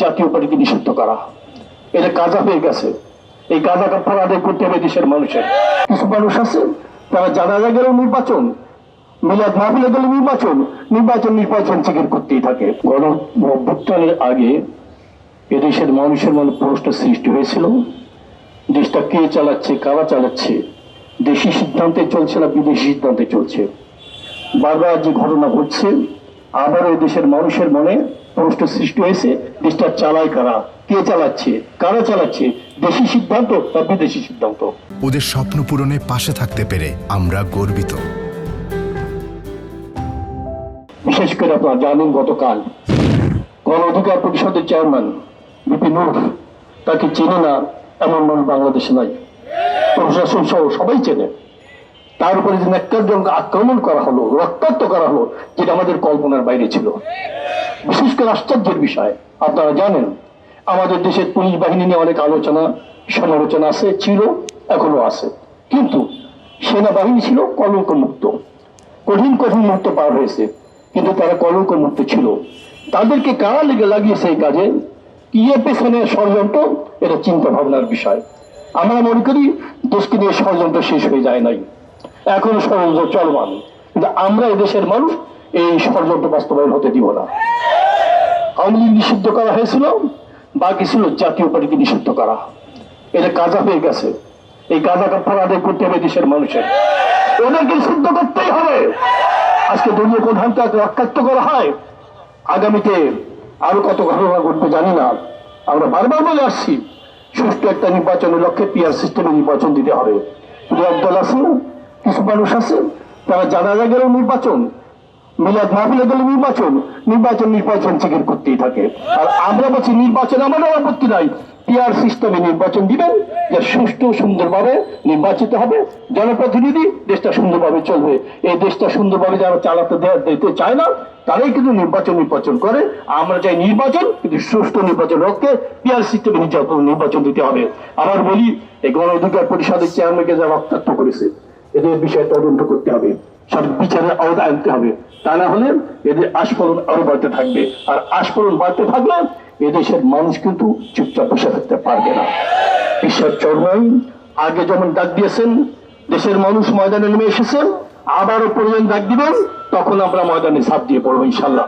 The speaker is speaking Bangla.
জাতীয় পার্টিকে নিষিদ্ধ করা। এটা কাজা হয়ে গেছে। এই কাজা কাপড় আদায় করতে হবে দেশের মানুষের। কিছু মানুষ আছে তারা জানাজা গেলেও নির্বাচন, মিলাদ মাহফিলে গেলে নির্বাচন চিকেন করতেই থাকে। গণ অভ্যুত্থানের আগে এদেশের মানুষের মনে প্রশ্ন সৃষ্টি হয়েছিল, দেশটা কে চালাচ্ছে, কারা চালাচ্ছে, দেশি সিদ্ধান্তে চলছে না বিদেশি সিদ্ধান্তে চলছে। বারবার যে ঘটনা ঘটছে, আবারও দেশের মানুষের মনে প্রশ্ন সৃষ্টি হয়েছে, দেশটা চালায় কারা, কে চালাচ্ছে, কারা চালাচ্ছে, দেশি সিদ্ধান্ত বা বিদেশি সিদ্ধান্ত। ওদের স্বপ্ন পূরণে পাশে থাকতে পেরে আমরা গর্বিত। বিশেষ করে আপনারা জানেন, গতকাল গণ অধিকার পরিষদের চেয়ারম্যান বিপি নূর, তাকে চেনে না এমন মানুষ বাংলাদেশে নাই। প্রশাসন সহ সবাই চেনে। তার উপরে যে ন্যাক্কারজনক আক্রমণ করা হলো, রক্তাক্ত করা হলো, যেটা আমাদের কল্পনার বাইরে ছিল। বিশেষ করে আশ্চর্যের বিষয়, আপনারা জানেন আমাদের দেশের পুলিশ বাহিনী নিয়ে অনেক আলোচনা সমালোচনা আছে, ছিল, এখনো আছে। কিন্তু সেনাবাহিনী ছিল কলঙ্ক মুক্ত, কঠিন মুক্ত পার হয়েছে, কিন্তু তারা কলঙ্ক মুক্ত ছিল। তাদেরকে কারা লেগে লাগিয়েছে এই কাজে, কি এর পেছনে ষড়যন্ত্র, এটা চিন্তা ভাবনার বিষয়। আমরা মনে করি দেশকে নিয়ে ষড়যন্ত্র শেষ হয়ে যায় নাই, এখনো ষড়যন্ত্র চলমান, কিন্তু আমরা এদেশের মানুষ এই ষড়যন্ত্র বাস্তবায়ন হতে দিব না। আওয়ামী লীগ নিষিদ্ধ করা হয়েছিল, বাকি ছিল জাতীয় পার্টিকে নিষিদ্ধ করা। এটা কাজা হয়ে গেছে। এই কাজা কাপড় আদায় করতে হবে দেশের মানুষের, ওদেরকে নিষিদ্ধ করতেই হবে। আজকে দলীয় প্রধানকে রক্ষাক্ত করা হয়, আগামীতে আরো কত ঘটনা ঘটবে জানি না। আমরা বারবার বলে আসছি, সুষ্ঠু একটা নির্বাচনের লক্ষ্যে পিআর সিস্টেমে নির্বাচন দিতে হবে। কিন্তু একদল আছে, কিছু মানুষ আছে তারা জানাজা গেলেও নির্বাচন, মিলাদ মাহফিলে গেলে নির্বাচন চিকেন করতেই থাকে। আর আমরা বলছি নির্বাচন আমাদের আপত্তি নাই, পিআর সিস্টেমে নির্বাচন দিবেন, যে সুষ্ঠু সুন্দরভাবে নির্বাচিত হবে জনপ্রতিনিধি, দেশটা সুন্দরভাবে চলবে। এই দেশটা সুন্দরভাবে যারা চালাতে দিতে চায় না, তারাই কিন্তু নির্বাচন করে। আমরা চাই নির্বাচন, কিন্তু সুষ্ঠু নির্বাচন লক্ষ্যে পিআর সিস্টেমে নির্বাচন দিতে হবে। আবার বলি, এই গণ অধিকার পরিষদের চেয়ারম্যানকে যারা রক্তাক্ত করেছে, এদের বিষয়ে তদন্ত করতে হবে, সব বিচারের আওতায় আনতে হবে। তা না হলে এদের আস্ফোরণ আরো বাড়তে থাকবে, আর আস্ফোরণ বাড়তে থাকলে এদেশের মানুষ কিন্তু চুপচাপ বসে থাকতে পারবে না। ঈশ্বর চরমাই আগে যেমন ডাক দিয়েছেন, দেশের মানুষ ময়দানে নেমে এসেছেন, আবারও প্রয়োজন ডাক দিবেন, তখন আমরা ময়দানে ঝাঁপ দিয়ে পড়বো ইনশাল্লাহ।